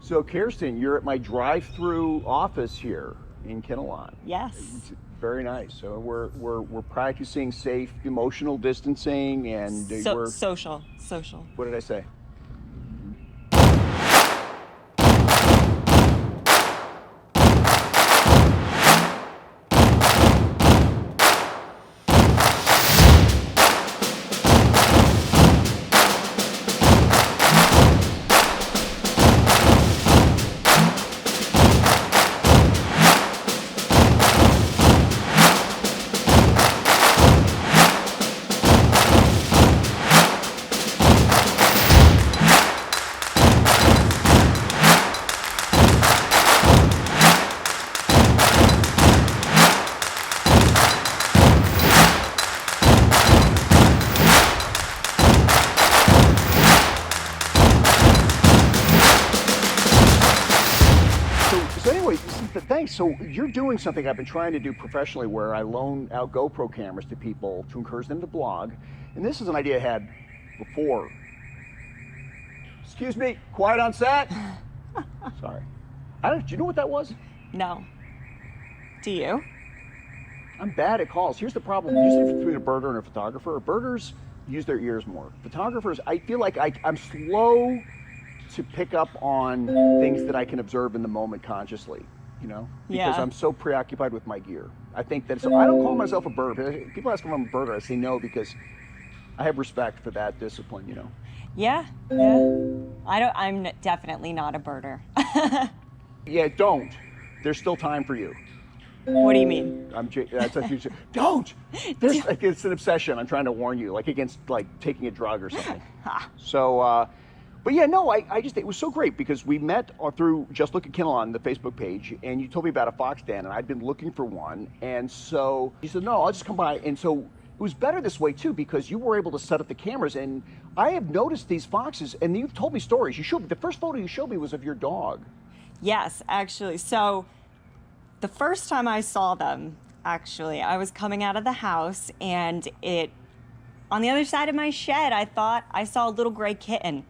So Keirsten, you're at my drive-through office here in Kinnelon. Yes. It's very nice. So we're practicing safe emotional distancing and we're Social. What did I say? So anyway, this is the thing. So you're doing something I've been trying to do professionally where I loan out GoPro cameras to people to encourage them to blog. And this is an idea I had before. Excuse me, quiet on set. Sorry. Do you know what that was? No. Do you? I'm bad at calls. Here's the problem. Usually between a birder and a photographer, birders use their ears more. Photographers, I feel like I'm slow to pick up on things that I can observe in the moment consciously, because Yeah. I'm so preoccupied with my gear. I think that, so I don't call myself a birder. People ask if I'm a birder, I say no because I have respect for that discipline, Yeah. I'm definitely not a birder. Yeah, don't. There's still time for you. What do you mean? That's like you say, don't. There's like, it's an obsession. I'm trying to warn you, like against taking a drug or something. So, but yeah, no, it was so great because we met through JustLook at Kinnelon, the Facebook page, and you told me about a fox den, and I'd been looking for one, and so you said, no, I'll just come by, and so it was better this way too because you were able to set up the cameras, and I have noticed these foxes, and you've told me stories. You showed me the first photo you showed me was of your dog. Yes, actually. So the first time I saw them, actually, I was coming out of the house, and on the other side of my shed, I thought I saw a little gray kitten.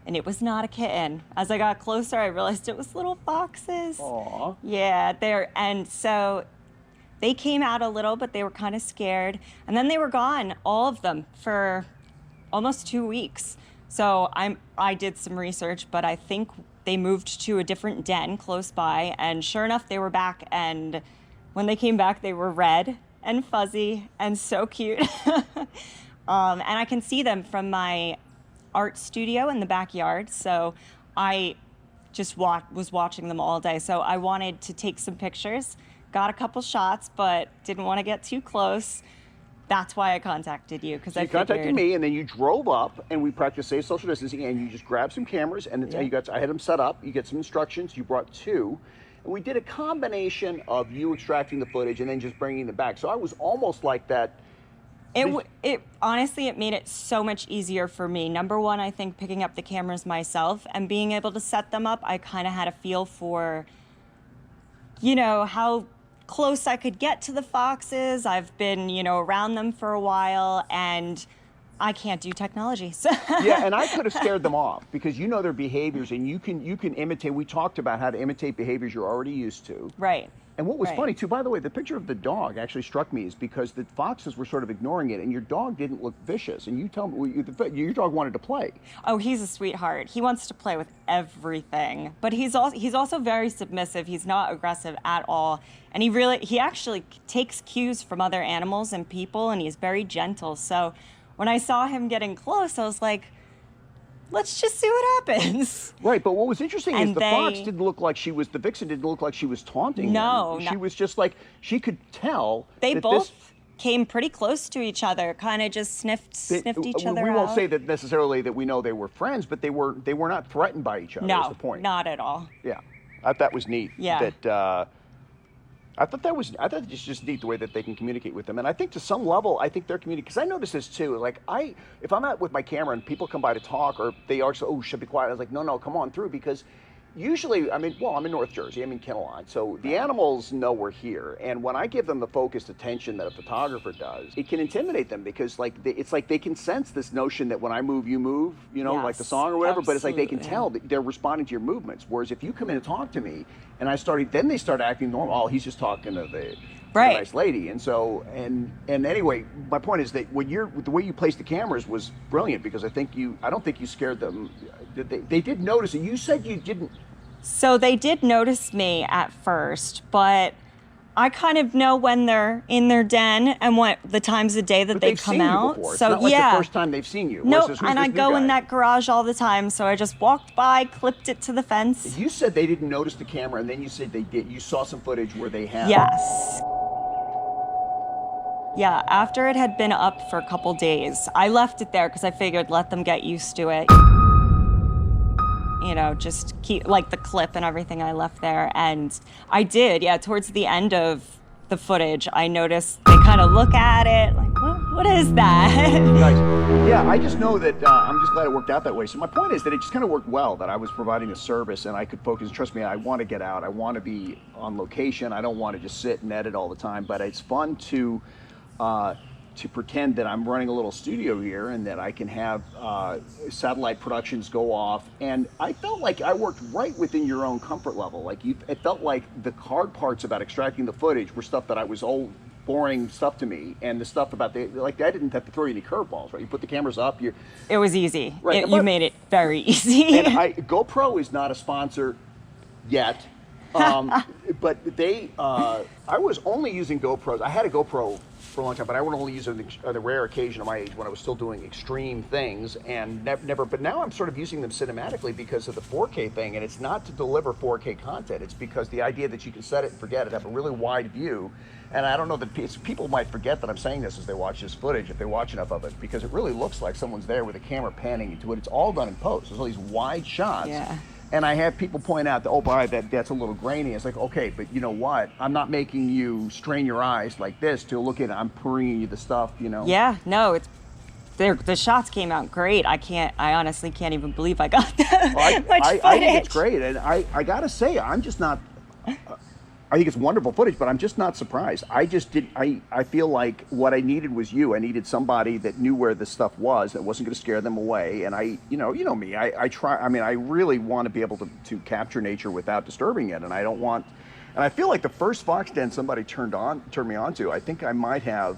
And it was not a kitten. As I got closer, I realized it was little foxes. Aww. Yeah, and so they came out a little, but they were kind of scared. And then they were gone, all of them, for almost 2 weeks. So I did some research, but I think they moved to a different den close by. And sure enough, they were back. And when they came back, they were red and fuzzy and so cute. And I can see them from my art studio in the backyard, so I just was watching them all day. So I wanted to take some pictures, got a couple shots, but didn't want to get too close. That's why I contacted you, because You contacted me, and then you drove up, and we practiced safe social distancing, and you just grabbed some cameras, and I had them set up. You get some instructions. You brought two, and we did a combination of you extracting the footage and then just bringing them back. So I was almost like that. Honestly, it made it so much easier for me. Number one, I think picking up the cameras myself and being able to set them up, I kind of had a feel for, how close I could get to the foxes. I've been, around them for a while, and I can't do technology. So. Yeah, and I could have scared them off because you know their behaviors, and you can imitate. We talked about how to imitate behaviors you're already used to. Right. And what was funny too, by the way, the picture of the dog actually struck me is because the foxes were sort of ignoring it, and your dog didn't look vicious. And you tell me, your dog wanted to play. Oh, he's a sweetheart. He wants to play with everything, but he's also very submissive. He's not aggressive at all, and he actually takes cues from other animals and people, and he's very gentle. So when I saw him getting close, I was like, let's just see what happens. Right, but what was interesting is the fox didn't look like the vixen didn't look like she was taunting him. She was just like, she could tell. They both came pretty close to each other, kind of just sniffed each other out. We won't say that necessarily that we know they were friends, but they were not threatened by each other, is the point. No, not at all. Yeah, I thought that was neat. Yeah. I thought it's just neat the way that they can communicate with them. And I think to some level, I think they're communicating, because I notice this too. Like if I'm out with my camera and people come by to talk, or they are, oh, should be quiet. I was like, no, come on through, because usually, I'm in North Jersey, I'm in Kennelon, so the animals know we're here, and when I give them the focused attention that a photographer does, it can intimidate them because it's like they can sense this notion that when I move, you move, like the song or whatever, but it's like they can tell that they're responding to your movements, whereas if you come in and talk to me, and then they start acting normal, oh, he's just talking to the nice lady, and so, and anyway, my point is that the way you placed the cameras was brilliant because I don't think you scared them. They did notice it. You said you didn't. So they did notice me at first, but I kind of know when they're in their den and what the times of day that they come out. It's so not like the first time they've seen you. No, and I go in that garage all the time, so I just walked by, clipped it to the fence. You said they didn't notice the camera, and then you said they did. You saw some footage where they had. Yes. Yeah, after it had been up for a couple days, I left it there because I figured let them get used to it. Just keep, like, the clip and everything I left there. And I did, towards the end of the footage, I noticed they kind of look at it, like, what is that? Nice. Yeah, I just know that I'm just glad it worked out that way. So my point is that it just kind of worked well, that I was providing a service and I could focus. Trust me, I want to get out. I want to be on location. I don't want to just sit and edit all the time, but it's fun to pretend that I'm running a little studio here and that I can have satellite productions go off. And I felt like I worked right within your own comfort level. Like it felt like the hard parts about extracting the footage were stuff that I was old, boring stuff to me. And the stuff about I didn't have to throw you any curveballs, right? You put the cameras up. It was easy. Right, you made it very easy. And GoPro is not a sponsor yet. But I was only using GoPros. I had a GoPro for a long time, but I would only use it on the rare occasion of my age when I was still doing extreme things and never. But now I'm sort of using them cinematically because of the 4K thing, and it's not to deliver 4K content. It's because the idea that you can set it and forget it, have a really wide view. And I don't know that people might forget that I'm saying this as they watch this footage, if they watch enough of it, because it really looks like someone's there with a camera panning into it. It's all done in post. There's all these wide shots. Yeah. And I have people point out that, that's a little grainy. It's like, okay, but you know what? I'm not making you strain your eyes like this to look at it. I'm bringing you the stuff, Yeah, no, the shots came out great. I honestly can't even believe I got that much footage. I think it's great. And I got to say, I'm just not, I think it's wonderful footage, but I'm just not surprised. I feel like what I needed was you. I needed somebody that knew where this stuff was, that wasn't going to scare them away. And you know me, I really want to be able to capture nature without disturbing it. And I feel like the first fox den somebody turned me on to, I think I might have,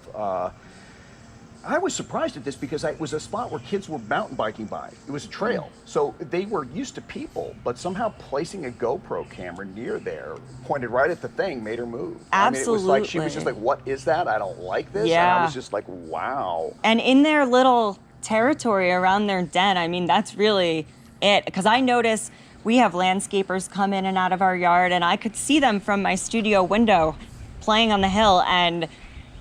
I was surprised at this because it was a spot where kids were mountain biking by. It was a trail. So they were used to people, but somehow placing a GoPro camera near there, pointed right at the thing, made her move. Absolutely. I mean, it was like, she was just like, what is that? I don't like this. Yeah. And I was just like, wow. And in their little territory around their den, I mean, that's really it. Because I notice we have landscapers come in and out of our yard, and I could see them from my studio window playing on the hill. And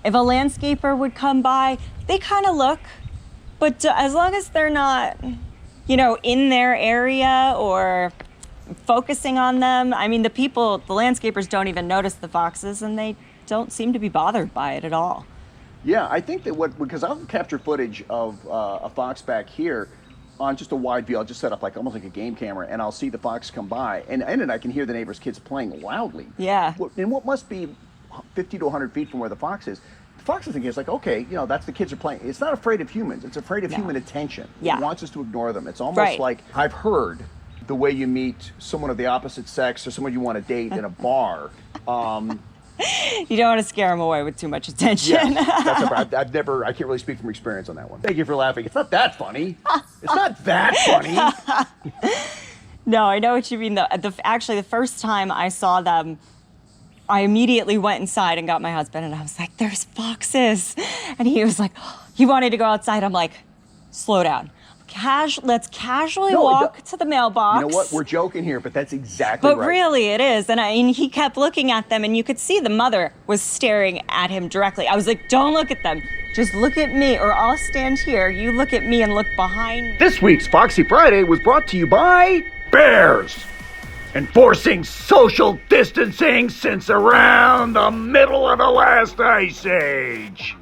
if a landscaper would come by, they kind of look, but as long as they're not, in their area or focusing on them, I mean, the landscapers don't even notice the foxes, and they don't seem to be bothered by it at all. Yeah, I think that because I'll capture footage of a fox back here on just a wide view. I'll just set up almost like a game camera, and I'll see the fox come by, and I can hear the neighbor's kids playing loudly. Yeah. And what must be 50 to 100 feet from where the fox is. The fox is thinking, it's like, okay, that's the kids are playing. It's not afraid of humans. It's afraid of human attention. Yeah. It wants us to ignore them. It's almost like I've heard the way you meet someone of the opposite sex or someone you want to date in a bar. You don't want to scare them away with too much attention. Yes, I can't really speak from experience on that one. Thank you for laughing. It's not that funny. It's not that funny. No, I know what you mean. Actually, the first time I saw them, I immediately went inside and got my husband, and I was like, there's foxes. And he was like, he wanted to go outside. I'm like, slow down. Let's casually walk to the mailbox. You know what? We're joking here, but that's exactly right. But really, it is. And he kept looking at them, and you could see the mother was staring at him directly. I was like, don't look at them. Just look at me, or I'll stand here. You look at me and look behind me. This week's Foxy Friday was brought to you by bears. Enforcing social distancing since around the middle of the last ice age.